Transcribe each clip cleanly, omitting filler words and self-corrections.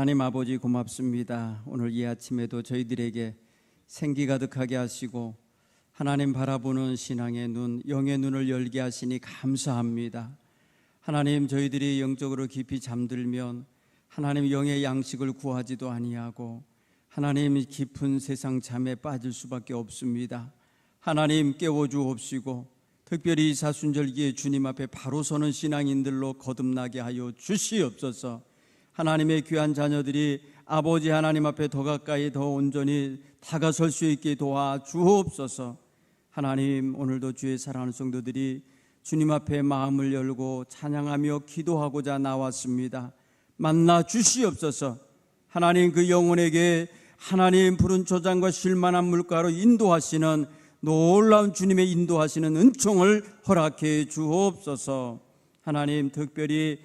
하나님 아버지 고맙습니다. 오늘 이 아침에도 저희들에게 생기 가득하게 하시고 하나님 바라보는 신앙의 눈, 영의 눈을 열게 하시니 감사합니다. 하나님, 저희들이 영적으로 깊이 잠들면 하나님 영의 양식을 구하지도 아니하고 하나님 깊은 세상 잠에 빠질 수밖에 없습니다. 하나님 깨워주옵시고 특별히 사순절기에 주님 앞에 바로 서는 신앙인들로 거듭나게 하여 주시옵소서. 하나님의 귀한 자녀들이 아버지 하나님 앞에 더 가까이 더 온전히 다가설 수 있게 도와주옵소서. 하나님, 오늘도 주의 사랑하는 성도들이 주님 앞에 마음을 열고 찬양하며 기도하고자 나왔습니다. 만나 주시옵소서. 하나님, 그 영혼에게 하나님 푸른 초장과 쉴만한 물가로 인도하시는 놀라운 주님의 인도하시는 은총을 허락해 주옵소서. 하나님, 특별히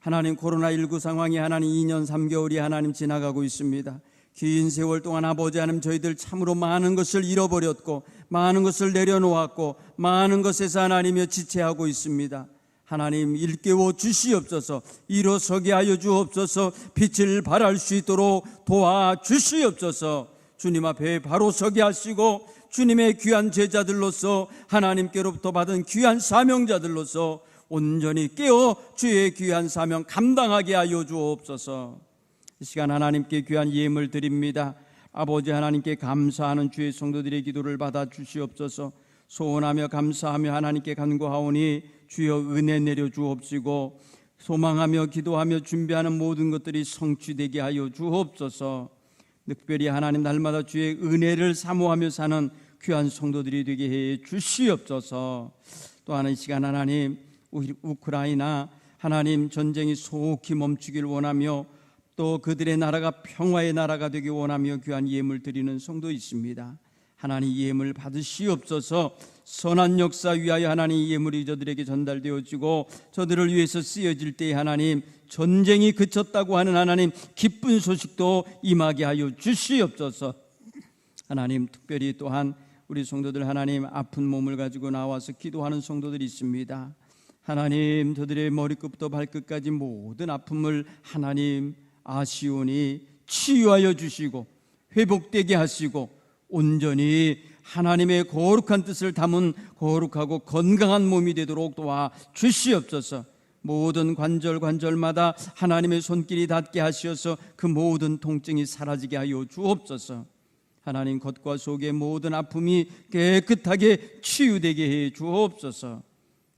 하나님 코로나19 상황이 하나님 2년 3개월이 하나님 지나가고 있습니다. 긴 세월 동안 아버지 하나님, 저희들 참으로 많은 것을 잃어버렸고 많은 것을 내려놓았고 많은 것에서 하나님여 지체하고 있습니다. 하나님, 일깨워 주시옵소서. 일어서게 하여 주옵소서. 빛을 발할 수 있도록 도와주시옵소서. 주님 앞에 바로 서게 하시고 주님의 귀한 제자들로서 하나님께로부터 받은 귀한 사명자들로서 온전히 깨어 주의 귀한 사명 감당하게 하여 주옵소서. 이 시간 하나님께 귀한 예물 드립니다. 아버지 하나님께 감사하는 주의 성도들의 기도를 받아 주시옵소서. 소원하며 감사하며 하나님께 간구하오니 주여 은혜 내려 주옵시고 소망하며 기도하며 준비하는 모든 것들이 성취되게 하여 주옵소서. 특별히 하나님 날마다 주의 은혜를 사모하며 사는 귀한 성도들이 되게 해 주시옵소서. 또한 이 시간 하나님, 우크라이나 하나님 전쟁이 속히 멈추길 원하며 또 그들의 나라가 평화의 나라가 되길 원하며 귀한 예물 드리는 성도 있습니다. 하나님, 예물 받으시옵소서. 선한 역사 위하여 하나님 예물이 저들에게 전달되어지고 저들을 위해서 쓰여질 때에 하나님 전쟁이 그쳤다고 하는 하나님 기쁜 소식도 임하게 하여 주시옵소서. 하나님, 특별히 또한 우리 성도들 하나님 아픈 몸을 가지고 나와서 기도하는 성도들이 있습니다. 하나님, 저들의 머리끝부터 발끝까지 모든 아픔을 하나님 아시오니 치유하여 주시고 회복되게 하시고 온전히 하나님의 거룩한 뜻을 담은 거룩하고 건강한 몸이 되도록 도와 주시옵소서. 모든 관절마다 하나님의 손길이 닿게 하시어서 그 모든 통증이 사라지게 하여 주옵소서. 하나님, 겉과 속의 모든 아픔이 깨끗하게 치유되게 해 주옵소서.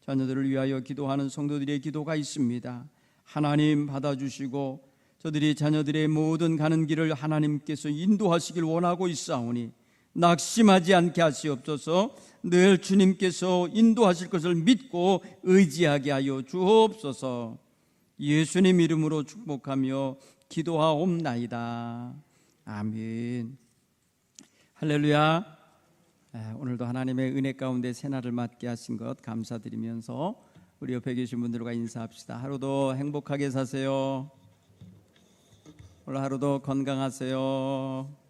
자녀들을 위하여 기도하는 성도들의 기도가 있습니다. 하나님 받아주시고 저들이 자녀들의 모든 가는 길을 하나님께서 인도하시길 원하고 있사오니 낙심하지 않게 하시옵소서. 늘 주님께서 인도하실 것을 믿고 의지하게 하여 주옵소서. 예수님 이름으로 축복하며 기도하옵나이다. 아멘. 할렐루야. 오늘도 하나님의 은혜 가운데 새날을 맞게 하신 것 감사드리면서 우리 옆에 계신 분들과 인사합시다. 하루도 행복하게 사세요. 오늘 하루도 건강하세요.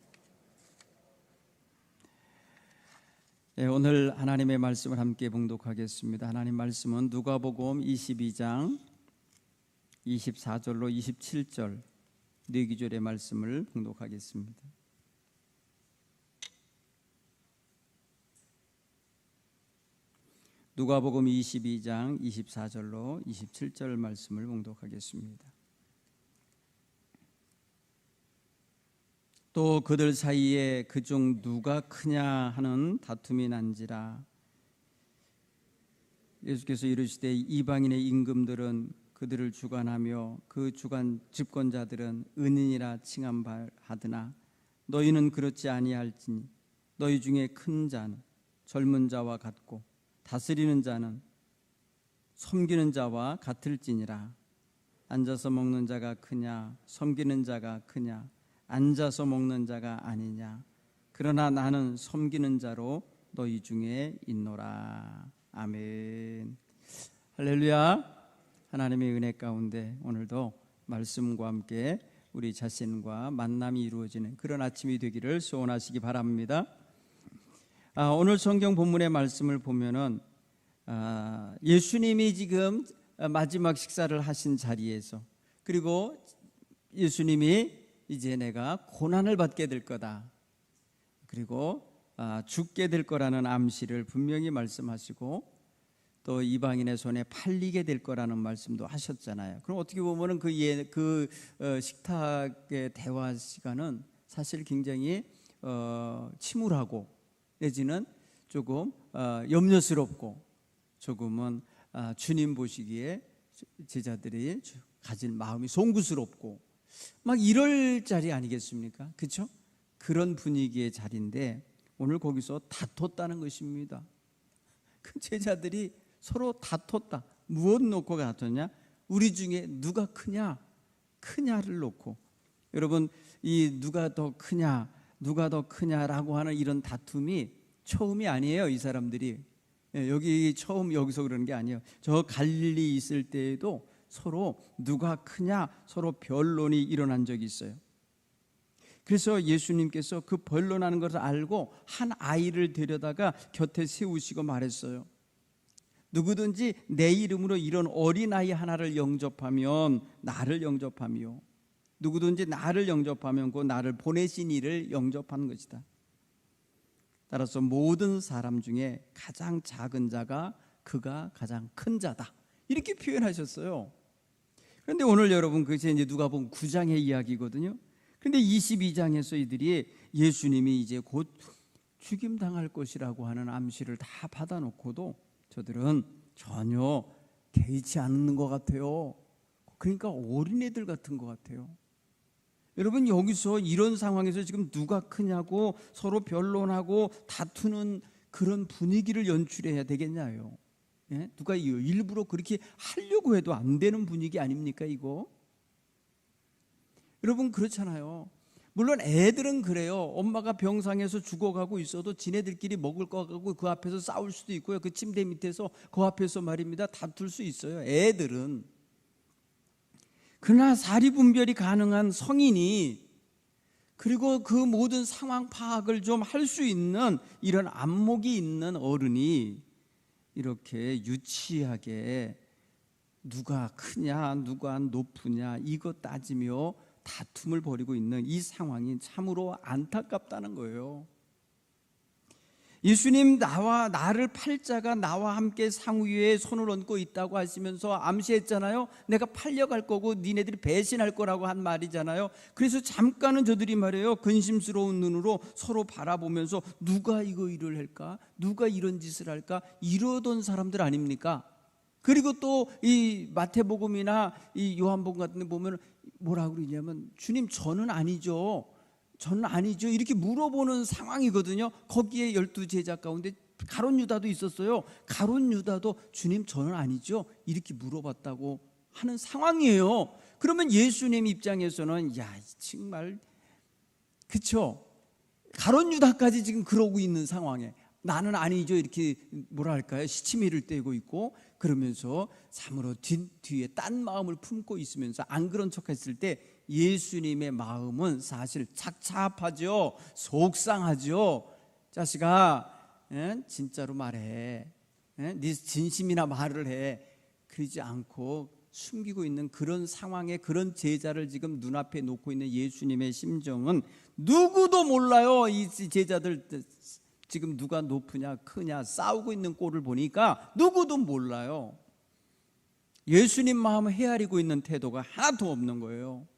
오늘 하나님의 말씀을 함께 봉독하겠습니다. 하나님 말씀은 누가복음 22장 24절로 27절 네 구절의 말씀을 봉독하겠습니다. 누가복음 22장 24절로 27절 말씀을 봉독하겠습니다. 또 그들 사이에 그중 누가 크냐 하는 다툼이 난지라. 예수께서 이르시되 이방인의 임금들은 그들을 주관하며 그 주관 집권자들은 은인이라 칭함하드나 너희는 그렇지 아니할지니 너희 중에 큰 자는 젊은 자와 같고 다스리는 자는 섬기는 자와 같을지니라. 앉아서 먹는 자가 크냐 섬기는 자가 크냐 앉아서 먹는 자가 아니냐. 그러나 나는 섬기는 자로 너희 중에 있노라. 아멘. 할렐루야. 하나님의 은혜 가운데 오늘도 말씀과 함께 우리 자신과 만남이 이루어지는 그런 아침이 되기를 소원하시기 바랍니다. 오늘 성경 본문의 말씀을 보면은 예수님이 지금 마지막 식사를 하신 자리에서, 그리고 예수님이 이제 내가 고난을 받게 될 거다. 그리고 죽게 될 거라는 암시를 분명히 말씀하시고 또 이방인의 손에 팔리게 될 거라는 말씀도 하셨잖아요. 그럼 어떻게 보면은 그 식탁의 대화 시간은 사실 굉장히 침울하고 내지는 조금 염려스럽고 조금은 주님 보시기에 제자들이 가진 마음이 송구스럽고 막 이럴 자리 아니겠습니까? 그렇죠? 그런 분위기의 자리인데 오늘 거기서 다퉜다는 것입니다. 그 제자들이 서로 다퉜다. 무엇 놓고 다퉜냐? 우리 중에 누가 크냐를 놓고. 여러분, 이 누가 더 크냐라고 하는 이런 다툼이 처음이 아니에요. 이 사람들이 여기서 그러는 게 아니에요. 저 갈릴리 있을 때에도 서로 누가 크냐 서로 변론이 일어난 적이 있어요. 그래서 예수님께서 그 변론하는 것을 알고 한 아이를 데려다가 곁에 세우시고 말했어요. 누구든지 내 이름으로 이런 어린아이 하나를 영접하면 나를 영접하며 누구든지 나를 영접하면 그 나를 보내신 이를 영접하는 것이다. 따라서 모든 사람 중에 가장 작은 자가 그가 가장 큰 자다. 이렇게 표현하셨어요. 그런데 오늘 여러분 그것이 이제 누가복음 9장의 이야기거든요. 그런데 22장에서 이들이 예수님이 이제 곧 죽임당할 것이라고 하는 암시를 다 받아놓고도 저들은 전혀 개의치 않는 것 같아요. 그러니까 어린애들 같은 것 같아요. 여러분 여기서 이런 상황에서 지금 누가 크냐고 서로 변론하고 다투는 그런 분위기를 연출해야 되겠냐요. 예? 누가 일부러 그렇게 하려고 해도 안 되는 분위기 아닙니까 이거? 여러분 그렇잖아요. 물론 애들은 그래요. 엄마가 병상에서 죽어가고 있어도 지네들끼리 먹을 거 갖고 그 앞에서 싸울 수도 있고요. 그 침대 밑에서 그 앞에서 말입니다 다툴 수 있어요. 애들은. 그러나 사리분별이 가능한 성인이 그리고 그 모든 상황 파악을 좀 할 수 있는 이런 안목이 있는 어른이 이렇게 유치하게 누가 크냐 누가 높으냐 이거 따지며 다툼을 벌이고 있는 이 상황이 참으로 안타깝다는 거예요. 예수님 나를 팔자가 나와 함께 상위에 손을 얹고 있다고 하시면서 암시했잖아요. 내가 팔려갈 거고 니네들이 배신할 거라고 한 말이잖아요. 그래서 잠깐은 저들이 말해요 근심스러운 눈으로 서로 바라보면서 누가 이거 일을 할까? 누가 이런 짓을 할까? 이러던 사람들 아닙니까? 그리고 또 이 마태복음이나 이 요한복음 같은 데 보면 뭐라고 그러냐면 주님 저는 아니죠 이렇게 물어보는 상황이거든요. 거기에 12제자 가운데 가룟 유다도 있었어요. 가룟 유다도 주님 저는 아니죠 이렇게 물어봤다고 하는 상황이에요. 그러면 예수님 입장에서는 야 정말 그쵸? 가룟 유다까지 지금 그러고 있는 상황에 나는 아니죠 이렇게 뭐랄까요 시치미를 떼고 있고 그러면서 참으로 뒤에 딴 마음을 품고 있으면서 안 그런 척했을 때 예수님의 마음은 사실 착잡하죠. 속상하죠. 자식아 진짜로 말해 네 진심이나 말을 해. 그러지 않고 숨기고 있는 그런 상황에 그런 제자를 지금 눈앞에 놓고 있는 예수님의 심정은 누구도 몰라요. 이 제자들 지금 누가 높으냐 크냐 싸우고 있는 꼴을 보니까 누구도 몰라요. 예수님 마음을 헤아리고 있는 태도가 하나도 없는 거예요.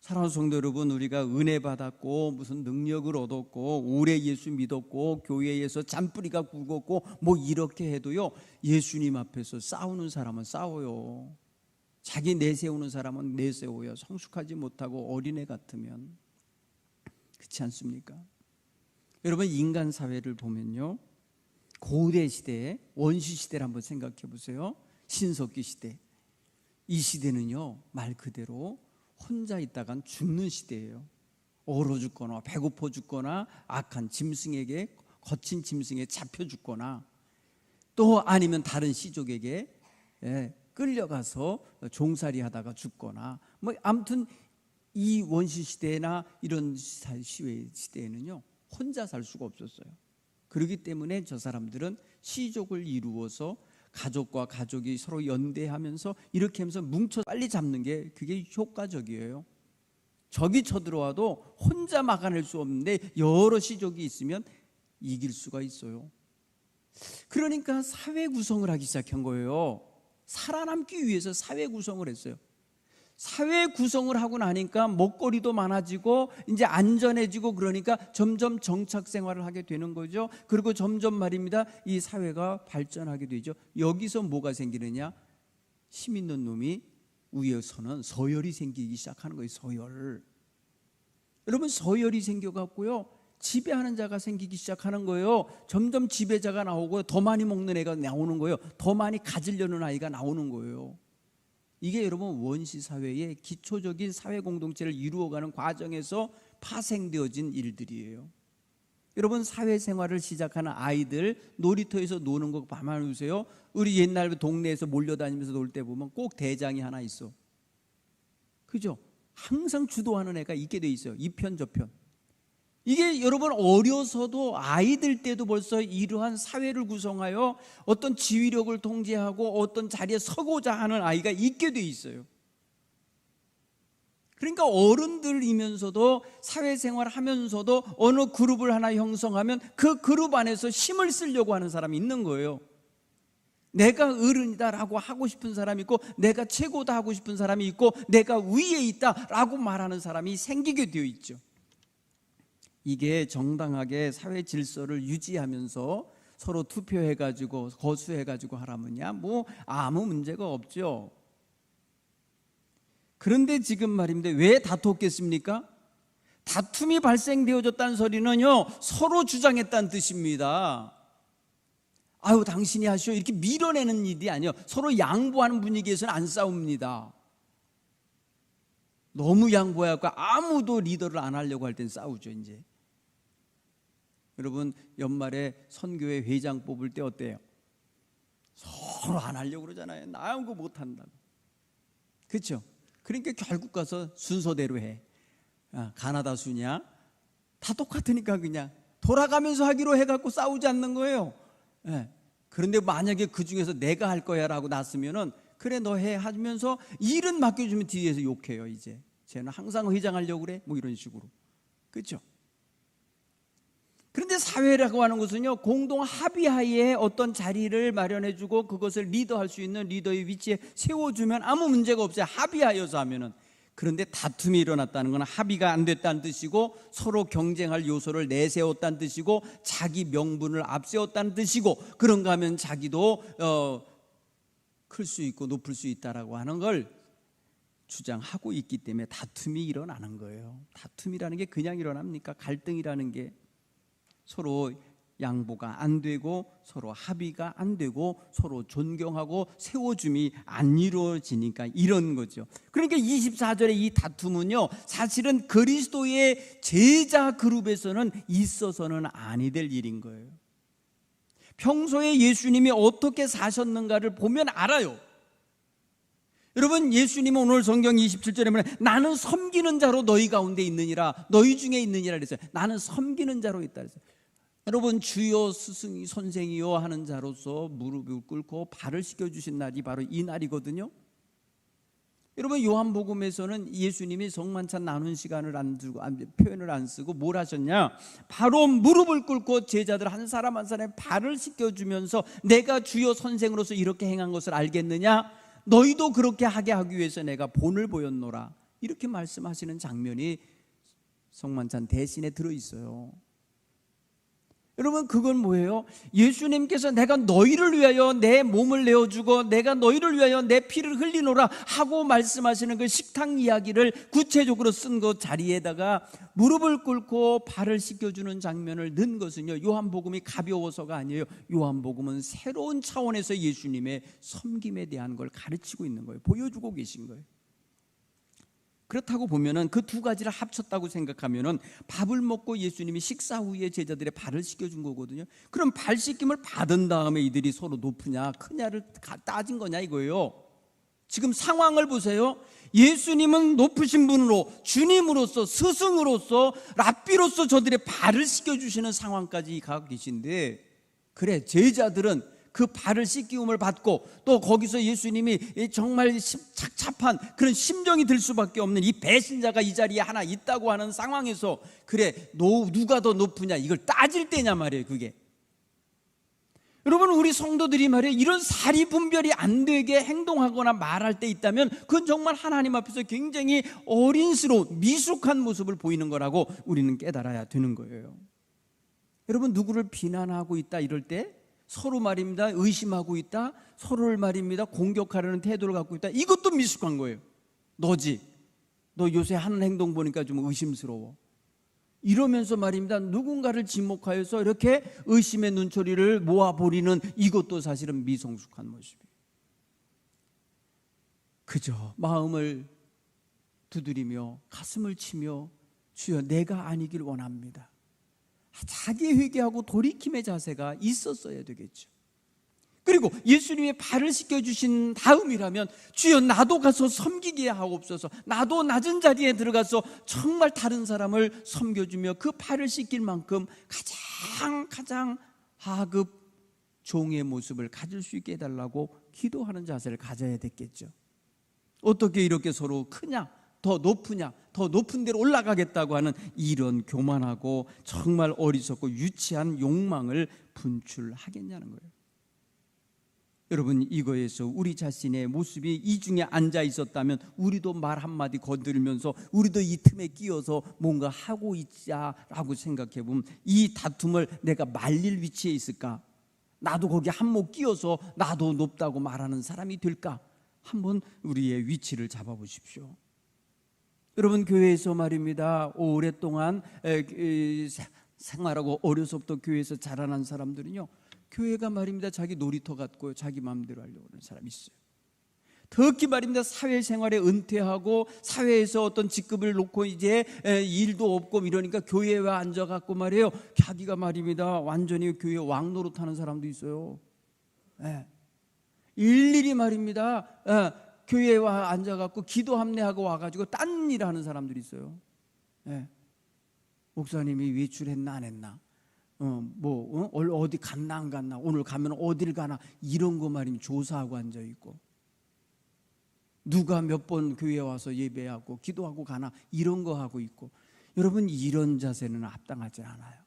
사랑하는 성도 여러분, 우리가 은혜 받았고 무슨 능력을 얻었고 오래 예수 믿었고 교회에서 잔뿌리가 굵었고 뭐 이렇게 해도요 예수님 앞에서 싸우는 사람은 싸워요. 자기 내세우는 사람은 내세워요. 성숙하지 못하고 어린애 같으면. 그렇지 않습니까? 여러분 인간 사회를 보면요 고대 시대에 원시 시대를 한번 생각해 보세요. 신석기 시대. 이 시대는요 말 그대로 혼자 있다간 죽는 시대예요. 얼어 죽거나 배고파 죽거나 악한 짐승에게 거친 짐승에 잡혀 죽거나 또 아니면 다른 시족에게 끌려가서 종살이 하다가 죽거나 뭐 아무튼 이 원시 시대나 이런 시대에는요 혼자 살 수가 없었어요. 그렇기 때문에 저 사람들은 시족을 이루어서 가족과 가족이 서로 연대하면서 이렇게 하면서 뭉쳐 빨리 잡는 게 그게 효과적이에요. 적이 쳐들어와도 혼자 막아낼 수 없는데 여러 시족이 있으면 이길 수가 있어요. 그러니까 사회 구성을 하기 시작한 거예요. 살아남기 위해서 사회 구성을 했어요. 사회 구성을 하고 나니까 먹거리도 많아지고 이제 안전해지고 그러니까 점점 정착 생활을 하게 되는 거죠. 그리고 점점 말입니다, 이 사회가 발전하게 되죠. 여기서 뭐가 생기느냐? 힘 있는 놈이 위에서는 서열이 생기기 시작하는 거예요. 서열. 여러분, 서열이 생겨갖고요, 지배하는 자가 생기기 시작하는 거예요. 점점 지배자가 나오고 더 많이 먹는 애가 나오는 거예요. 더 많이 가지려는 아이가 나오는 거예요. 이게 여러분 원시 사회의 기초적인 사회 공동체를 이루어가는 과정에서 파생되어진 일들이에요. 여러분, 사회생활을 시작하는 아이들 놀이터에서 노는 거 가만히 보세요. 우리 옛날 동네에서 몰려다니면서 놀 때 보면 꼭 대장이 하나 있어. 그죠? 항상 주도하는 애가 있게 돼 있어요. 이 편 저편. 이게 여러분 어려서도 아이들 때도 벌써 이러한 사회를 구성하여 어떤 지휘력을 통제하고 어떤 자리에 서고자 하는 아이가 있게 돼 있어요. 그러니까 어른들이면서도 사회생활을 하면서도 어느 그룹을 하나 형성하면 그 그룹 안에서 힘을 쓰려고 하는 사람이 있는 거예요. 내가 어른이다라고 하고 싶은 사람이 있고, 내가 최고다 하고 싶은 사람이 있고, 내가 위에 있다라고 말하는 사람이 생기게 되어 있죠. 이게 정당하게 사회 질서를 유지하면서 서로 투표해가지고 거수해가지고 하라면야 뭐 아무 문제가 없죠. 그런데 지금 말입니다, 왜 다퉜겠습니까? 다툼이 발생되어졌다는 소리는요, 서로 주장했다는 뜻입니다. 아유, 당신이 하시오 이렇게 밀어내는 일이 아니에요. 서로 양보하는 분위기에서는 안 싸웁니다. 너무 양보해갖고 아무도 리더를 안 하려고 할 땐 싸우죠. 이제 여러분, 연말에 선교회 회장 뽑을 때 어때요? 서로 안 하려고 그러잖아요. 나 그거 못한다고. 그렇죠? 그러니까 결국 가서 순서대로 해. 가나다 수냐? 다 똑같으니까 그냥 돌아가면서 하기로 해갖고 싸우지 않는 거예요. 네. 그런데 만약에 그 중에서 내가 할 거야 라고 놨으면은 그래 너 해 하면서 일은 맡겨주면 뒤에서 욕해요. 이제 쟤는 항상 회장하려고 그래 뭐 이런 식으로. 그렇죠? 그런데 사회라고 하는 것은요, 공동 합의하에 어떤 자리를 마련해주고 그것을 리더할 수 있는 리더의 위치에 세워주면 아무 문제가 없어요. 합의하여서 하면은. 그런데 다툼이 일어났다는 건 합의가 안 됐다는 뜻이고, 서로 경쟁할 요소를 내세웠다는 뜻이고, 자기 명분을 앞세웠다는 뜻이고, 그런가 하면 자기도 클 수 있고 높을 수 있다라고 하는 걸 주장하고 있기 때문에 다툼이 일어나는 거예요. 다툼이라는 게 그냥 일어납니까? 갈등이라는 게 서로 양보가 안 되고 서로 합의가 안 되고 서로 존경하고 세워줌이 안 이루어지니까 이런 거죠. 그러니까 24절의 이 다툼은요, 사실은 그리스도의 제자 그룹에서는 있어서는 아니 될 일인 거예요. 평소에 예수님이 어떻게 사셨는가를 보면 알아요. 여러분, 예수님은 오늘 성경 27절에 보면 나는 섬기는 자로 너희 가운데 있느니라, 너희 중에 있느니라 그랬어요. 나는 섬기는 자로 있다 그랬어요. 여러분, 주여 스승이 선생이요 하는 자로서 무릎을 꿇고 발을 씻겨주신 날이 바로 이 날이거든요. 여러분, 요한복음에서는 예수님이 성만찬 나눈 시간을 안 두고 표현을 안 쓰고 뭘 하셨냐, 바로 무릎을 꿇고 제자들 한 사람 한 사람의 발을 씻겨주면서 내가 주여 선생으로서 이렇게 행한 것을 알겠느냐, 너희도 그렇게 하게 하기 위해서 내가 본을 보였노라, 이렇게 말씀하시는 장면이 성만찬 대신에 들어있어요. 여러분, 그건 뭐예요? 예수님께서 내가 너희를 위하여 내 몸을 내어주고 내가 너희를 위하여 내 피를 흘리노라 하고 말씀하시는 그 식탁 이야기를 구체적으로 쓴 그 자리에다가 무릎을 꿇고 발을 씻겨주는 장면을 넣은 것은요, 요한복음이 가벼워서가 아니에요. 요한복음은 새로운 차원에서 예수님의 섬김에 대한 걸 가르치고 있는 거예요. 보여주고 계신 거예요. 그렇다고 보면은 그 두 가지를 합쳤다고 생각하면은 밥을 먹고 예수님이 식사 후에 제자들의 발을 씻겨준 거거든요. 그럼 발 씻김을 받은 다음에 이들이 서로 높으냐 크냐를 따진 거냐 이거예요. 지금 상황을 보세요. 예수님은 높으신 분으로 주님으로서 스승으로서 랍비로서 저들의 발을 씻겨주시는 상황까지 가고 계신데, 그래 제자들은 그 발을 씻기움을 받고 또 거기서 예수님이 정말 착잡한 그런 심정이 들 수밖에 없는 이 배신자가 이 자리에 하나 있다고 하는 상황에서 그래 누가 더 높으냐 이걸 따질 때냐 말이에요. 그게 여러분, 우리 성도들이 말이에요, 이런 사리 분별이 안 되게 행동하거나 말할 때 있다면 그건 정말 하나님 앞에서 굉장히 어린스러운 미숙한 모습을 보이는 거라고 우리는 깨달아야 되는 거예요. 여러분, 누구를 비난하고 있다 이럴 때 서로 말입니다 의심하고 있다, 서로를 말입니다 공격하려는 태도를 갖고 있다, 이것도 미숙한 거예요. 너지, 너 요새 하는 행동 보니까 좀 의심스러워, 이러면서 말입니다 누군가를 지목하여서 이렇게 의심의 눈초리를 모아버리는 이것도 사실은 미성숙한 모습이에요. 그저 마음을 두드리며 가슴을 치며 주여 내가 아니길 원합니다, 자기 회개하고 돌이킴의 자세가 있었어야 되겠죠. 그리고 예수님의 발을 씻겨주신 다음이라면 주여 나도 가서 섬기게 하옵소서, 나도 낮은 자리에 들어가서 정말 다른 사람을 섬겨주며 그 발을 씻길 만큼 가장 하급 종의 모습을 가질 수 있게 해달라고 기도하는 자세를 가져야 됐겠죠. 어떻게 이렇게 서로 크냐, 더 높으냐, 더 높은 데로 올라가겠다고 하는 이런 교만하고 정말 어리석고 유치한 욕망을 분출하겠냐는 거예요. 여러분, 이거에서 우리 자신의 모습이 이 중에 앉아 있었다면 우리도 말 한마디 건드리면서 우리도 이 틈에 끼어서 뭔가 하고 있자라고 생각해 보면 이 다툼을 내가 말릴 위치에 있을까? 나도 거기 한몫 끼어서 나도 높다고 말하는 사람이 될까? 한번 우리의 위치를 잡아보십시오. 여러분, 교회에서 말입니다 오랫동안 생활하고 어려서부터 교회에서 자라난 사람들은요, 교회가 말입니다 자기 놀이터 같고요, 자기 마음대로 하려고 하는 사람이 있어요. 특히 말입니다 사회생활에 은퇴하고 사회에서 어떤 직급을 놓고 이제 일도 없고 이러니까 교회에 앉아갖고 말이에요 자기가 말입니다 완전히 교회 왕 노릇하는 사람도 있어요. 일일이 말입니다 교회에 앉아갖고 기도 합례하고 와가지고 딴 일 하는 사람들이 있어요. 목사님이 외출했나 안 했나, 어디 갔나 안 갔나, 오늘 가면 어딜 가나, 이런 거 말이면 조사하고 앉아 있고, 누가 몇 번 교회에 와서 예배하고 기도하고 가나, 이런 거 하고 있고. 여러분, 이런 자세는 합당하지 않아요.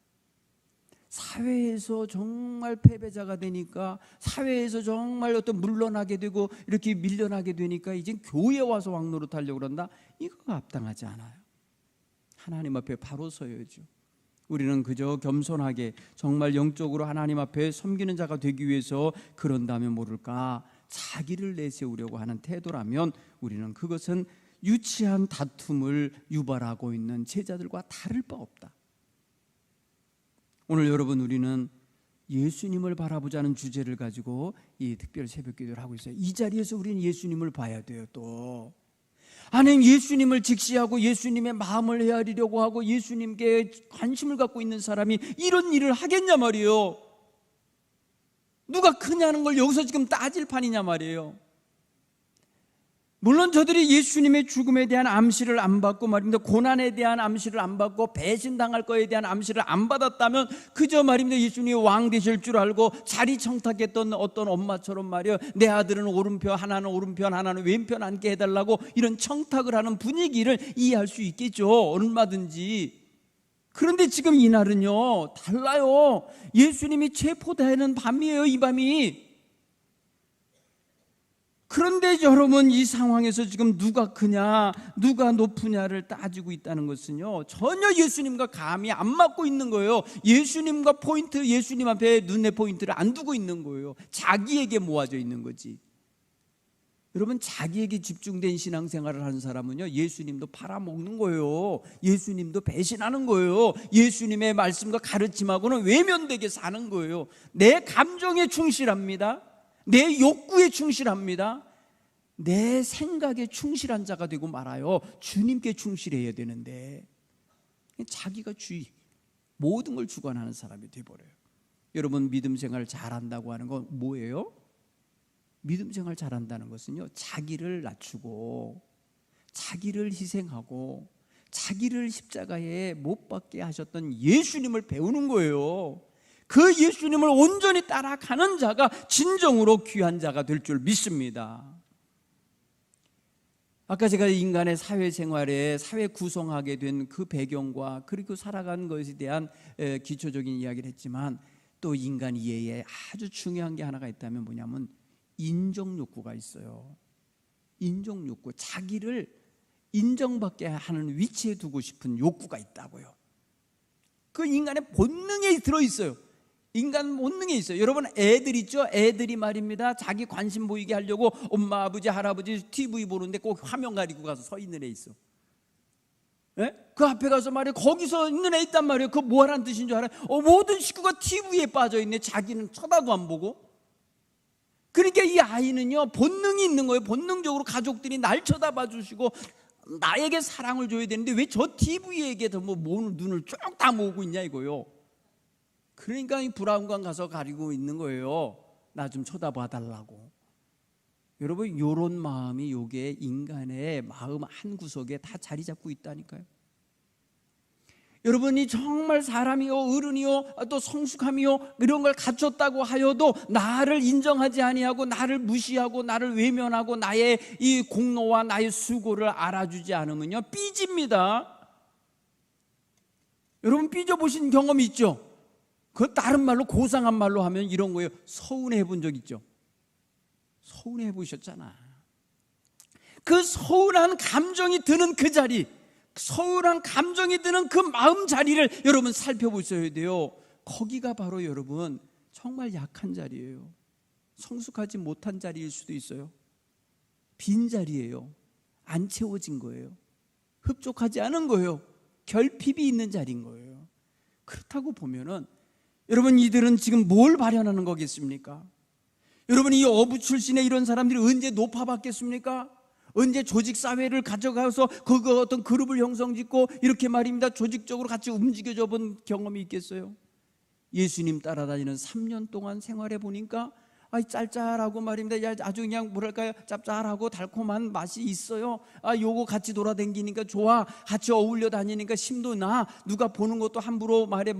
사회에서 정말 패배자가 되니까, 사회에서 정말 어떤 물러나게 되고 이렇게 밀려나게 되니까 이제 교회에 와서 왕노릇 하려고 그런다, 이거가 합당하지 않아요. 하나님 앞에 바로 서야죠. 우리는 그저 겸손하게 정말 영적으로 하나님 앞에 섬기는 자가 되기 위해서 그런다면 모를까 자기를 내세우려고 하는 태도라면 우리는 그것은 유치한 다툼을 유발하고 있는 제자들과 다를 바 없다. 오늘 여러분, 우리는 예수님을 바라보자는 주제를 가지고 이 특별 새벽 기도를 하고 있어요. 이 자리에서 우리는 예수님을 봐야 돼요. 또 아니, 예수님을 직시하고 예수님의 마음을 헤아리려고 하고 예수님께 관심을 갖고 있는 사람이 이런 일을 하겠냐 말이에요. 누가 크냐는 걸 여기서 지금 따질 판이냐 말이에요. 물론 저들이 예수님의 죽음에 대한 암시를 안 받고 말입니다 고난에 대한 암시를 안 받고 배신당할 거에 대한 암시를 안 받았다면 그저 말입니다 예수님이 왕 되실 줄 알고 자리 청탁했던 어떤 엄마처럼 말이에요 내 아들은 오른편, 하나는 오른편, 하나는 왼편 앉게 해달라고 이런 청탁을 하는 분위기를 이해할 수 있겠죠, 얼마든지. 그런데 지금 이날은요 달라요. 예수님이 체포되는 밤이에요, 이 밤이. 그런데 여러분, 이 상황에서 지금 누가 크냐 누가 높으냐를 따지고 있다는 것은요 전혀 예수님과 감이 안 맞고 있는 거예요. 예수님과 포인트, 예수님 앞에 눈의 포인트를 안 두고 있는 거예요. 자기에게 모아져 있는 거지. 여러분, 자기에게 집중된 신앙생활을 하는 사람은요 예수님도 팔아먹는 거예요. 예수님도 배신하는 거예요. 예수님의 말씀과 가르침하고는 외면되게 사는 거예요. 내 감정에 충실합니다. 내 욕구에 충실합니다. 내 생각에 충실한 자가 되고 말아요. 주님께 충실해야 되는데 자기가 모든 걸 주관하는 사람이 되어버려요. 여러분, 믿음 생활 잘한다고 하는 건 뭐예요? 믿음 생활 잘한다는 것은요 자기를 낮추고 자기를 희생하고 자기를 십자가에 못 박게 하셨던 예수님을 배우는 거예요. 그 예수님을 온전히 따라가는 자가 진정으로 귀한 자가 될 줄 믿습니다. 아까 제가 인간의 사회생활에 사회 구성하게 된 그 배경과 그리고 살아간 것에 대한 기초적인 이야기를 했지만, 또 인간 이해에 아주 중요한 게 하나가 있다면 뭐냐면 인정욕구가 있어요. 인정욕구, 자기를 인정받게 하는 위치에 두고 싶은 욕구가 있다고요. 그 인간의 본능에 들어있어요. 인간 본능에 있어요. 여러분, 애들 있죠? 애들이 말입니다, 자기 관심 보이게 하려고 엄마, 아버지, 할아버지 TV 보는데 꼭 화면 가리고 가서 서 있는 애 있어. 예? 그 앞에 가서 말이에요, 거기서 있는 애 있단 말이에요. 그거 뭐 하라는 뜻인 줄 알아요? 모든 식구가 TV에 빠져있네. 자기는 쳐다도 안 보고. 그러니까 이 아이는요, 본능이 있는 거예요. 본능적으로 가족들이 날 쳐다봐 주시고 나에게 사랑을 줘야 되는데 왜 저 TV에게도 뭐 눈을 쭉 다 모으고 있냐 이거요. 그러니까 이 브라운관 가서 가리고 있는 거예요. 나 좀 쳐다봐 달라고. 여러분, 요런 마음이 요게 인간의 마음 한 구석에 다 자리 잡고 있다니까요. 여러분이 정말 사람이요, 어른이요, 또 성숙함이요, 이런 걸 갖췄다고 하여도 나를 인정하지 아니하고 나를 무시하고 나를 외면하고 나의 이 공로와 나의 수고를 알아주지 않으면요, 삐집니다. 여러분, 삐져보신 경험이 있죠? 그 다른 말로, 고상한 말로 하면 이런 거예요. 서운해 본 적 있죠? 서운해 보셨잖아. 그 서운한 감정이 드는 그 자리, 서운한 감정이 드는 그 마음 자리를 여러분 살펴보셔야 돼요. 거기가 바로 여러분 정말 약한 자리예요. 성숙하지 못한 자리일 수도 있어요. 빈 자리예요. 안 채워진 거예요. 흡족하지 않은 거예요. 결핍이 있는 자리인 거예요. 그렇다고 보면은 여러분, 이들은 지금 뭘 발현하는 거겠습니까? 여러분, 이 어부 출신의 이런 사람들이 언제 높아봤겠습니까? 언제 조직사회를 가져가서 그거 어떤 그룹을 형성짓고 이렇게 말입니다, 조직적으로 같이 움직여져 본 경험이 있겠어요? 예수님 따라다니는 3년 동안 생활해 보니까 짤짤하고 말입니다, 아주 그냥 뭐랄까요, 짭짤하고 달콤한 맛이 있어요. 요거 같이 돌아다니니까 좋아. 같이 어울려 다니니까 힘도 나. 누가 보는 것도 함부로 말해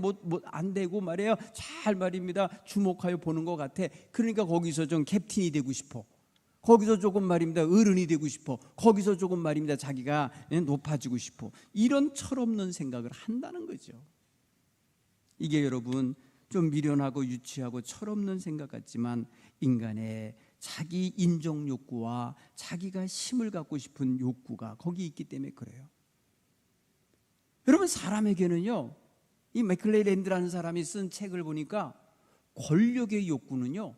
안 되고 말이에요. 잘 말입니다, 주목하여 보는 것 같아. 그러니까 거기서 좀 캡틴이 되고 싶어. 거기서 조금 말입니다, 어른이 되고 싶어. 거기서 조금 말입니다, 자기가 높아지고 싶어. 이런 철없는 생각을 한다는 거죠. 이게 여러분 좀 미련하고 유치하고 철없는 생각 같지만 인간의 자기 인정 욕구와 자기가 힘을 갖고 싶은 욕구가 거기 있기 때문에 그래요. 여러분, 사람에게는요, 이 맥클레이랜드라는 사람이 쓴 책을 보니까 권력의 욕구는요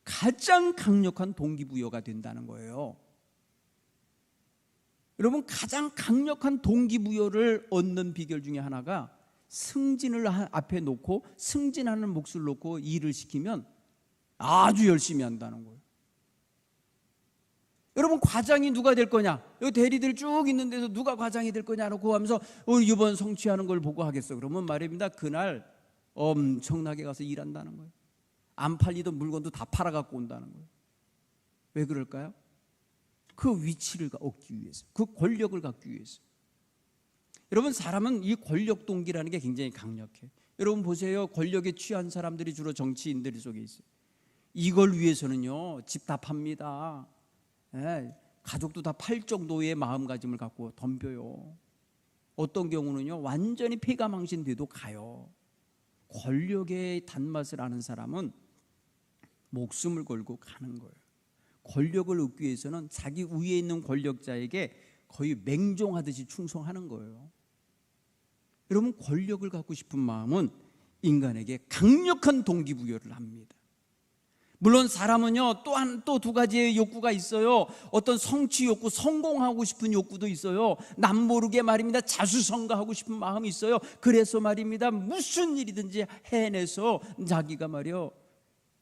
가장 강력한 동기부여가 된다는 거예요. 여러분, 가장 강력한 동기부여를 얻는 비결 중에 하나가 승진을 앞에 놓고 승진하는 몫을 놓고 일을 시키면 아주 열심히 한다는 거예요. 여러분, 과장이 누가 될 거냐? 여기 대리들 쭉 있는 데서 누가 과장이 될 거냐고 하면서 이번 성취하는 걸 보고 하겠어. 그러면 말입니다, 그날 엄청나게 가서 일한다는 거예요. 안 팔리던 물건도 다 팔아갖고 온다는 거예요. 왜 그럴까요? 그 위치를 얻기 위해서, 그 권력을 갖기 위해서. 여러분, 사람은 이 권력 동기라는 게 굉장히 강력해. 여러분 보세요, 권력에 취한 사람들이 주로 정치인들 속에 있어요. 이걸 위해서는요 집 다 팝니다. 가족도 다 팔 정도의 마음가짐을 갖고 덤벼요. 어떤 경우는요 완전히 폐가망신돼도 가요. 권력의 단맛을 아는 사람은 목숨을 걸고 가는 거예요. 권력을 얻기 위해서는 자기 위에 있는 권력자에게 거의 맹종하듯이 충성하는 거예요. 여러분, 권력을 갖고 싶은 마음은 인간에게 강력한 동기부여를 합니다. 물론 사람은요 또 두 가지의 욕구가 있어요. 어떤 성취 욕구, 성공하고 싶은 욕구도 있어요. 남 모르게 말입니다, 자수성가하고 싶은 마음이 있어요. 그래서 말입니다, 무슨 일이든지 해내서 자기가 말이요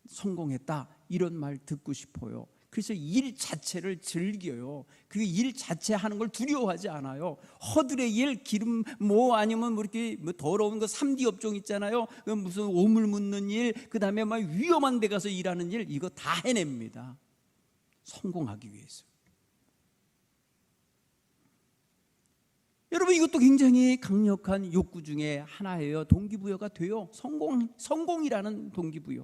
성공했다 이런 말 듣고 싶어요. 그래서 일 자체를 즐겨요. 그 일 자체 하는 걸 두려워하지 않아요. 허들의 일, 기름 아니면 이렇게 더러운 거 3D 업종 있잖아요. 무슨 오물 묻는 일, 그 다음에 막 위험한 데 가서 일하는 일, 이거 다 해냅니다. 성공하기 위해서. 여러분, 이것도 굉장히 강력한 욕구 중에 하나예요. 동기부여가 돼요. 성공이라는 동기부여.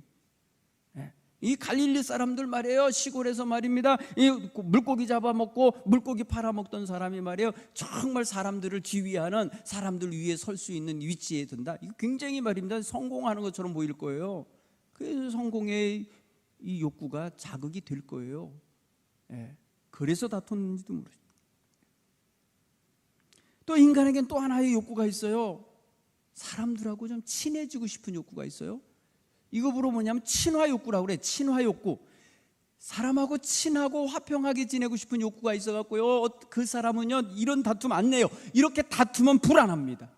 이 갈릴리 사람들 말이에요, 시골에서 말입니다, 이 물고기 잡아먹고 물고기 팔아먹던 사람이 말이에요, 정말 사람들을 지휘하는, 사람들 위에 설 수 있는 위치에 든다. 이거 굉장히 말입니다, 성공하는 것처럼 보일 거예요. 그래서 성공의 이 욕구가 자극이 될 거예요. 그래서 다퉜는지도 모르죠. 또 인간에겐 또 하나의 욕구가 있어요. 사람들하고 좀 친해지고 싶은 욕구가 있어요. 이거 보러 뭐냐면 친화 욕구라고 그래. 친화 욕구. 사람하고 친하고 화평하게 지내고 싶은 욕구가 있어갖고요, 그 사람은요 이런 다툼 안 내요. 이렇게 다투면 불안합니다.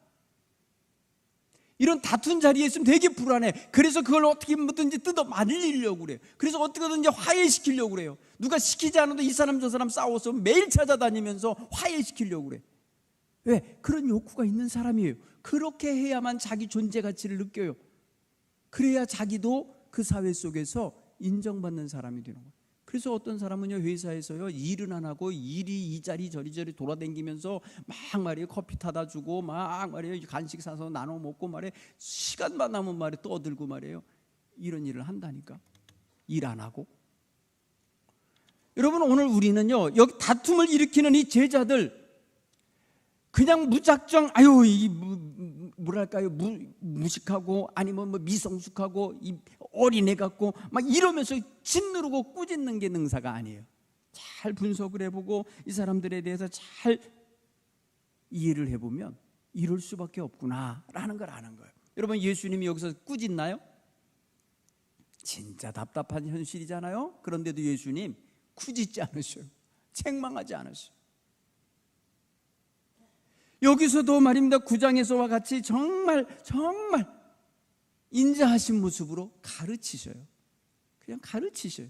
이런 다툰 자리에 있으면 되게 불안해. 그래서 그걸 어떻게든지 뜯어 말리려고 그래요. 그래서 어떻게든지 화해시키려고 그래요. 누가 시키지 않아도 이 사람 저 사람 싸워서 매일 찾아다니면서 화해시키려고 그래. 왜? 그런 욕구가 있는 사람이에요. 그렇게 해야만 자기 존재 가치를 느껴요. 그래야 자기도 그 사회 속에서 인정받는 사람이 되는 거예요. 그래서 어떤 사람은요, 회사에서요 일은 안 하고 이 자리 저리 돌아다니면서 막 말이에요, 커피 타다 주고 막 말이에요, 간식 사서 나눠 먹고 말이에요, 시간만 나면 말이에요 떠들고 말이에요, 이런 일을 한다니까. 일 안 하고. 여러분, 오늘 우리는요 여기 다툼을 일으키는 이 제자들, 그냥 무작정 뭐랄까요, 무식하고 아니면 뭐 미성숙하고 어린애 같고 막 이러면서 짓누르고 꾸짖는 게 능사가 아니에요. 잘 분석을 해보고 이 사람들에 대해서 잘 이해를 해보면 이럴 수밖에 없구나라는 걸 아는 거예요. 여러분, 예수님이 여기서 꾸짖나요? 진짜 답답한 현실이잖아요. 그런데도 예수님 꾸짖지 않으셔요. 책망하지 않으셔요. 여기서도 말입니다, 9장에서와 같이 정말 인자하신 모습으로 가르치셔요. 그냥 가르치셔요.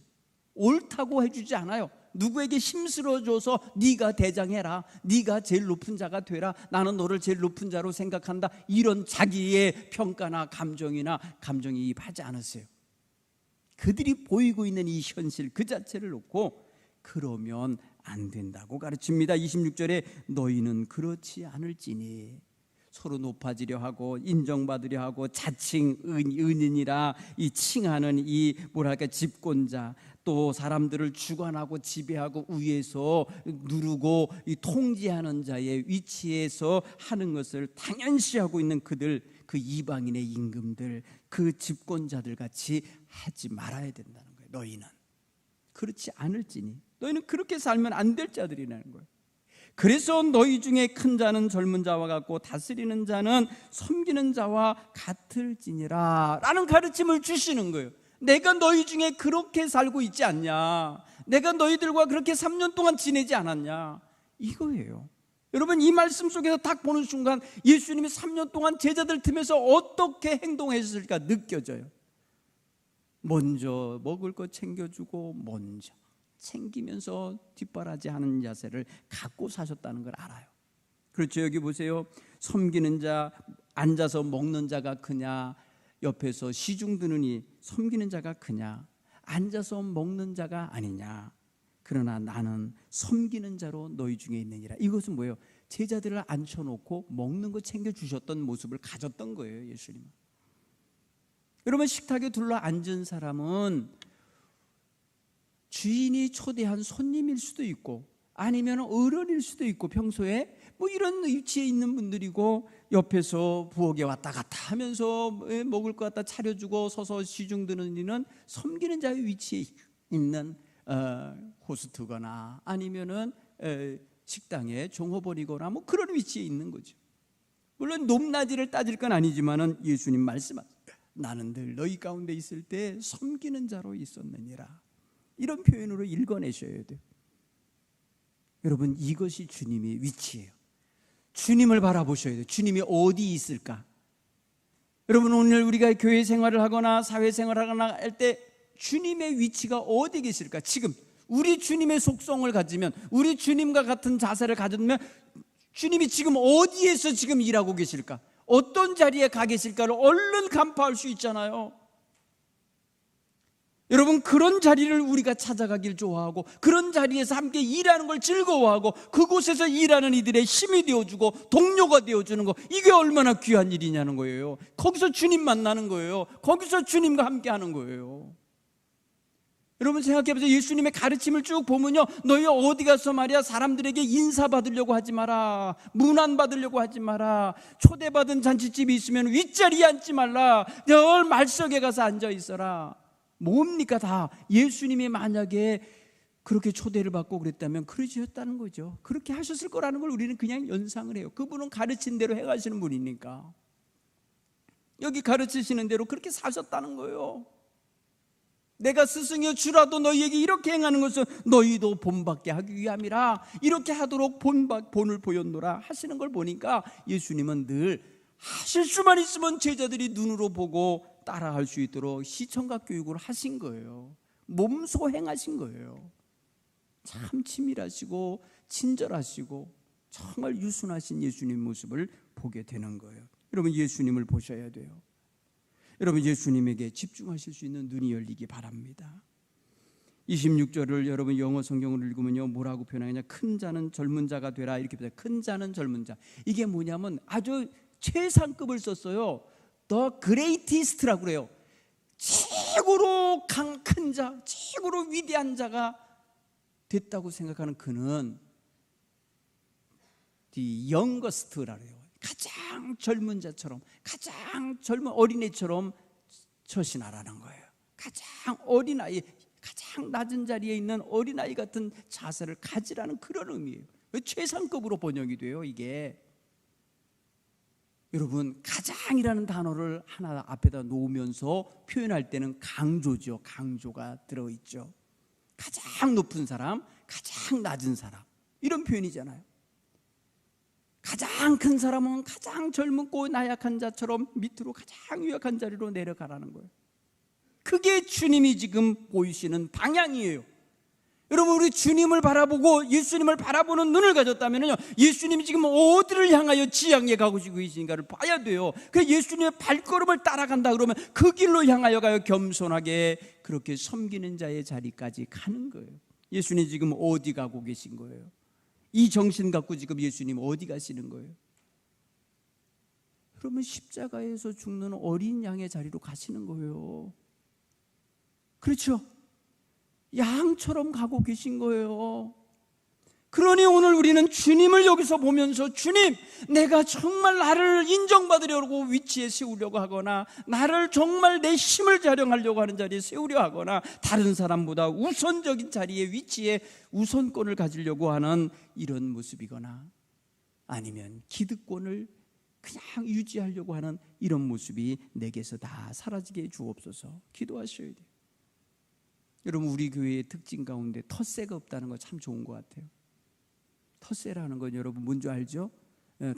옳다고 해주지 않아요. 누구에게 힘쓸어줘서 네가 대장해라, 네가 제일 높은 자가 되라, 나는 너를 제일 높은 자로 생각한다, 이런 자기의 평가나 감정이입하지 않으세요. 그들이 보이고 있는 이 현실 그 자체를 놓고 그러면 안 된다고 가르칩니다. 26절에 너희는 그렇지 않을지니, 서로 높아지려 하고 인정받으려 하고 자칭 은인이라 이 칭하는 이 뭐랄까 집권자, 또 사람들을 주관하고 지배하고 위에서 누르고 이 통제하는 자의 위치에서 하는 것을 당연시하고 있는 그들, 그 이방인의 임금들, 그 집권자들 같이 하지 말아야 된다는 거예요. 너희는 그렇지 않을지니, 너희는 그렇게 살면 안 될 자들이라는 거예요. 그래서 너희 중에 큰 자는 젊은 자와 같고 다스리는 자는 섬기는 자와 같을지니라 라는 가르침을 주시는 거예요. 내가 너희 중에 그렇게 살고 있지 않냐, 내가 너희들과 그렇게 3년 동안 지내지 않았냐, 이거예요. 여러분, 이 말씀 속에서 딱 보는 순간 예수님이 3년 동안 제자들 틈에서 어떻게 행동하셨을까 느껴져요. 먼저 먹을 거 챙겨주고 먼저 챙기면서 뒷바라지하는 자세를 갖고 사셨다는 걸 알아요. 그렇죠. 여기 보세요. 섬기는 자, 앉아서 먹는 자가 크냐, 옆에서 시중 드느니 섬기는 자가 크냐, 앉아서 먹는 자가 아니냐, 그러나 나는 섬기는 자로 너희 중에 있느니라. 이것은 뭐예요? 제자들을 앉혀놓고 먹는 거 챙겨주셨던 모습을 가졌던 거예요, 예수님은. 여러분, 식탁에 둘러 앉은 사람은 주인이 초대한 손님일 수도 있고 아니면 어른일 수도 있고 평소에 뭐 이런 위치에 있는 분들이고, 옆에서 부엌에 왔다 갔다 하면서 먹을 것 갖다 차려주고 서서 시중 드는 이는 섬기는 자의 위치에 있는 호스트거나 아니면은 식당에 종업원이거나 뭐 그런 위치에 있는 거죠. 물론 높낮이를 따질 건 아니지만은 예수님 말씀하세요. 나는 늘 너희 가운데 있을 때 섬기는 자로 있었느니라. 이런 표현으로 읽어내셔야 돼요. 여러분, 이것이 주님의 위치예요. 주님을 바라보셔야 돼요. 주님이 어디 있을까? 여러분, 오늘 우리가 교회 생활을 하거나 사회 생활을 하거나 할 때 주님의 위치가 어디 계실까? 지금 우리 주님의 속성을 가지면, 우리 주님과 같은 자세를 가지면 주님이 지금 어디에서 지금 일하고 계실까? 어떤 자리에 가 계실까를 얼른 간파할 수 있잖아요. 여러분, 그런 자리를 우리가 찾아가길 좋아하고, 그런 자리에서 함께 일하는 걸 즐거워하고, 그곳에서 일하는 이들의 힘이 되어주고 동료가 되어주는 거, 이게 얼마나 귀한 일이냐는 거예요. 거기서 주님 만나는 거예요. 거기서 주님과 함께 하는 거예요. 여러분, 생각해보세요. 예수님의 가르침을 쭉 보면요, 너희 어디 가서 말이야 사람들에게 인사받으려고 하지 마라, 문안받으려고 하지 마라, 초대받은 잔치집이 있으면 윗자리에 앉지 말라, 늘 말석에 가서 앉아 있어라. 뭡니까? 다 예수님이 만약에 그렇게 초대를 받고 그랬다면 그러셨다는 거죠. 그렇게 하셨을 거라는 걸 우리는 그냥 연상을 해요. 그분은 가르친 대로 행하시는 분이니까. 여기 가르치시는 대로 그렇게 사셨다는 거예요. 내가 스승이여 주라도 너희에게 이렇게 행하는 것은 너희도 본받게 하기 위함이라, 이렇게 하도록 본을 보였노라 하시는 걸 보니까 예수님은 늘 하실 수만 있으면 제자들이 눈으로 보고 따라할 수 있도록 시청각 교육을 하신 거예요. 몸소 행하신 거예요. 참 치밀하시고 친절하시고 정말 유순하신 예수님 모습을 보게 되는 거예요. 여러분, 예수님을 보셔야 돼요. 여러분, 예수님에게 집중하실 수 있는 눈이 열리기 바랍니다. 26절을 여러분 영어 성경을 읽으면요, 뭐라고 표현하냐, 큰 자는 젊은 자가 되라, 이렇게 표현해요. 큰 자는 젊은 자. 이게 뭐냐면 아주 최상급을 썼어요. The greatest라고 그래요. 최고로 큰 자, 최고로 위대한 자가 됐다고 생각하는 그는 the youngest라고 해요. 가장 젊은 자처럼, 가장 젊은 어린애처럼 처신하라는 거예요. 가장 어린아이, 가장 낮은 자리에 있는 어린아이 같은 자세를 가지라는 그런 의미예요. 최상급으로 번역이 돼요, 이게. 여러분, 가장이라는 단어를 하나 앞에다 놓으면서 표현할 때는 강조죠. 강조가 들어있죠. 가장 높은 사람, 가장 낮은 사람, 이런 표현이잖아요. 가장 큰 사람은 가장 젊고 나약한 자처럼 밑으로 가장 유약한 자리로 내려가라는 거예요. 그게 주님이 지금 보이시는 방향이에요. 여러분, 우리 주님을 바라보고 예수님을 바라보는 눈을 가졌다면요, 예수님이 지금 어디를 향하여 지향해 가고 계신가를 봐야 돼요. 그 예수님의 발걸음을 따라간다 그러면 그 길로 향하여 가요, 겸손하게 그렇게 섬기는 자의 자리까지 가는 거예요. 예수님 지금 어디 가고 계신 거예요? 이 정신 갖고 지금 예수님 어디 가시는 거예요? 그러면 십자가에서 죽는 어린 양의 자리로 가시는 거예요. 그렇죠? 양처럼 가고 계신 거예요. 그러니 오늘 우리는 주님을 여기서 보면서, 주님, 내가 정말 나를 인정받으려고 위치에 세우려고 하거나, 나를 정말 내 힘을 자령하려고 하는 자리에 세우려 하거나, 다른 사람보다 우선적인 자리에, 위치에 우선권을 가지려고 하는 이런 모습이거나, 아니면 기득권을 그냥 유지하려고 하는 이런 모습이 내게서 다 사라지게 해 주옵소서. 기도하셔야 돼요. 여러분, 우리 교회의 특징 가운데 텃세가 없다는 거 참 좋은 것 같아요. 텃세라는 건 여러분 뭔지 알죠?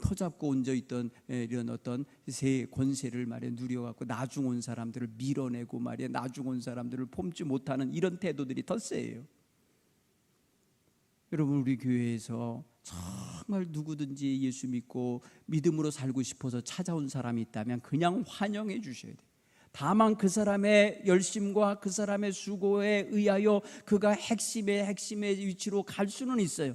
터 잡고 얹어 있던 이런 어떤 새 권세를 말이야 누려갖고 나중 온 사람들을 밀어내고 말이야 나중 온 사람들을 품지 못하는 이런 태도들이 텃세예요. 여러분, 우리 교회에서 정말 누구든지 예수 믿고 믿음으로 살고 싶어서 찾아온 사람이 있다면 그냥 환영해 주셔야 돼요. 다만 그 사람의 열심과 그 사람의 수고에 의하여 그가 핵심의 위치로 갈 수는 있어요.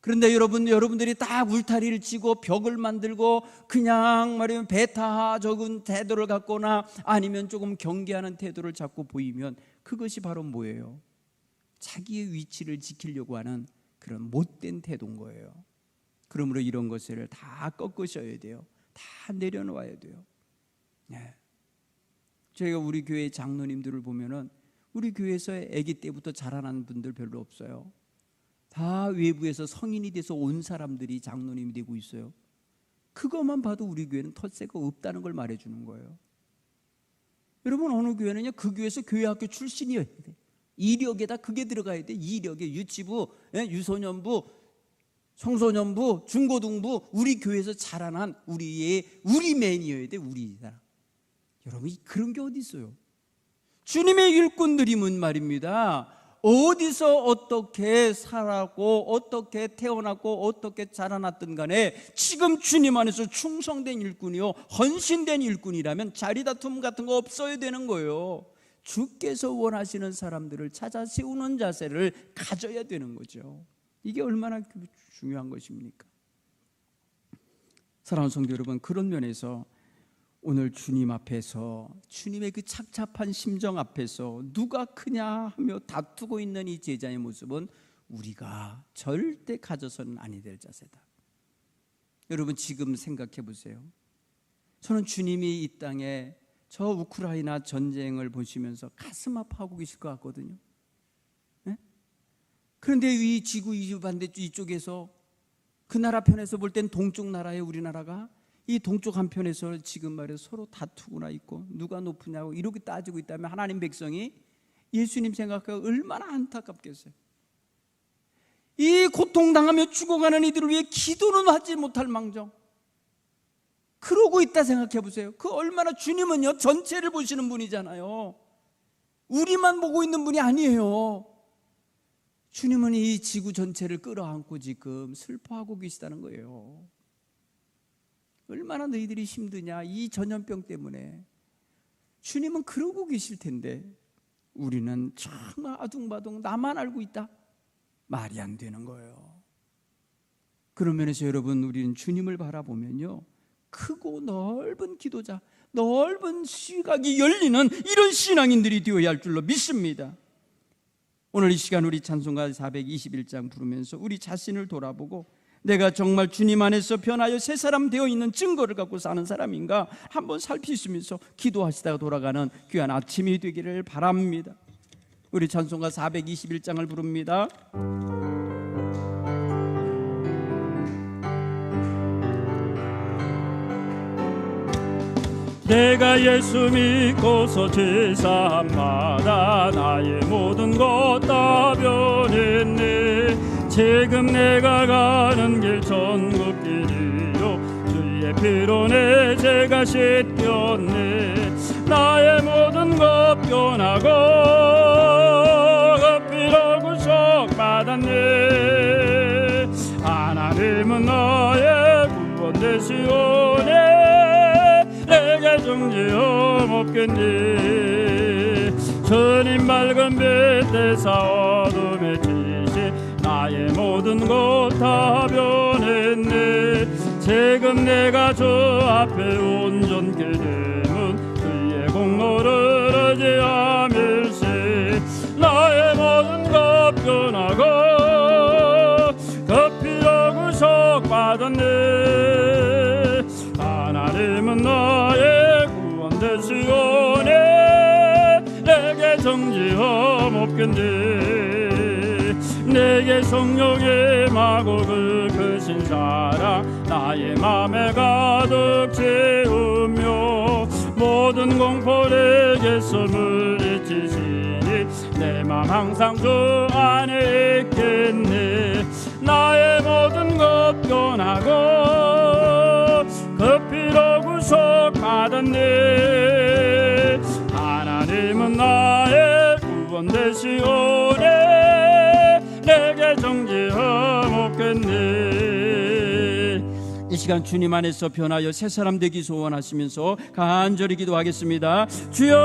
그런데 여러분들이 딱 울타리를 치고 벽을 만들고 그냥 말하면 배타적인 태도를 갖거나 아니면 조금 경계하는 태도를 자꾸 보이면 그것이 바로 뭐예요? 자기의 위치를 지키려고 하는 그런 못된 태도인 거예요. 그러므로 이런 것을 다 꺾으셔야 돼요. 다 내려놓아야 돼요. 네. 저희가 우리 교회 장로님들을 보면은 우리 교회에서 아기 때부터 자라난 분들 별로 없어요. 다 외부에서 성인이 돼서 온 사람들이 장로님이 되고 있어요. 그것만 봐도 우리 교회는 텃세가 없다는 걸 말해주는 거예요. 여러분, 어느 교회는요, 그 교회에서 교회학교 출신이어야 돼. 이력에다 그게 들어가야 돼. 이력에 유치부, 유소년부, 청소년부, 중고등부, 우리 교회에서 자라난 우리 맨이어야 돼. 우리 사람. 여러분, 그런 게 어디 있어요? 주님의 일꾼들이면 말입니다. 어디서 어떻게 살았고 어떻게 태어났고 어떻게 자라났든 간에 지금 주님 안에서 충성된 일꾼이요 헌신된 일꾼이라면 자리다툼 같은 거 없어야 되는 거예요. 주께서 원하시는 사람들을 찾아 세우는 자세를 가져야 되는 거죠. 이게 얼마나 중요한 것입니까? 사랑하는 성도 여러분, 그런 면에서 오늘 주님 앞에서, 주님의 그 착잡한 심정 앞에서 누가 크냐 하며 다투고 있는 이 제자의 모습은 우리가 절대 가져서는 아니 될 자세다. 여러분, 지금 생각해 보세요. 저는 주님이 이 땅에 저 우크라이나 전쟁을 보시면서 가슴 아파하고 계실 것 같거든요. 네? 그런데 이 지구 반대쪽 이쪽에서 그 나라 편에서 볼 땐 동쪽 나라의 우리나라가 이 동쪽 한편에서 지금 말해서 서로 다투고나 있고 누가 높으냐고 이렇게 따지고 있다면 하나님 백성이 예수님 생각하고 얼마나 안타깝겠어요. 이 고통당하며 죽어가는 이들을 위해 기도는 하지 못할 망정 그러고 있다 생각해 보세요. 그 얼마나, 주님은요 전체를 보시는 분이잖아요. 우리만 보고 있는 분이 아니에요. 주님은 이 지구 전체를 끌어안고 지금 슬퍼하고 계시다는 거예요. 얼마나 너희들이 힘드냐, 이 전염병 때문에. 주님은 그러고 계실 텐데 우리는 정말 아둥바둥 나만 알고 있다, 말이 안 되는 거예요. 그런 면에서 여러분, 우리는 주님을 바라보면요 크고 넓은 기도자, 넓은 시각이 열리는 이런 신앙인들이 되어야 할 줄로 믿습니다. 오늘 이 시간 우리 찬송가 421장 부르면서 우리 자신을 돌아보고 내가 정말 주님 안에서 변하여 새 사람 되어 있는 증거를 갖고 사는 사람인가 한번 살피시면서 기도하시다가 돌아가는 귀한 아침이 되기를 바랍니다. 우리 찬송가 421장을 부릅니다. 내가 예수 믿고서 제사함마다 나의 모든 것 다 변했네. 지금 내가 가는 길 전국길이요 주의 피로 내 죄가 씻겼네. 나의 모든 것 변하고 그 피로 구속받았네. 하나님은 나의 구원 되시오네. 내게 정죄함 없겠니. 주님 맑은 빛 대사 어둠의 지시 나의 모든 것 다 변했네. 지금 내가 주 앞에 온전케 됨은 그의 공로를 의지함일세. 나의 모든 것 변하고 그 피로 구속받았네. 하나님은 나의 구원 되시오네. 내게 정죄함 없겠네. 내게 성령의 마고 그 크신 사랑 나의 맘에 가득 채우며 모든 공포 내게서 물리치시니 내 맘 항상 주 안에 있겠네. 나의 모든 것 변하고 그 피로 구속받았네. 하나님은 나의 구원 되시오네. 내게 정죄함 없겠네. 이 시간 주님 안에서 변하여 새 사람 되기 소원하시면서 간절히 기도하겠습니다. 주여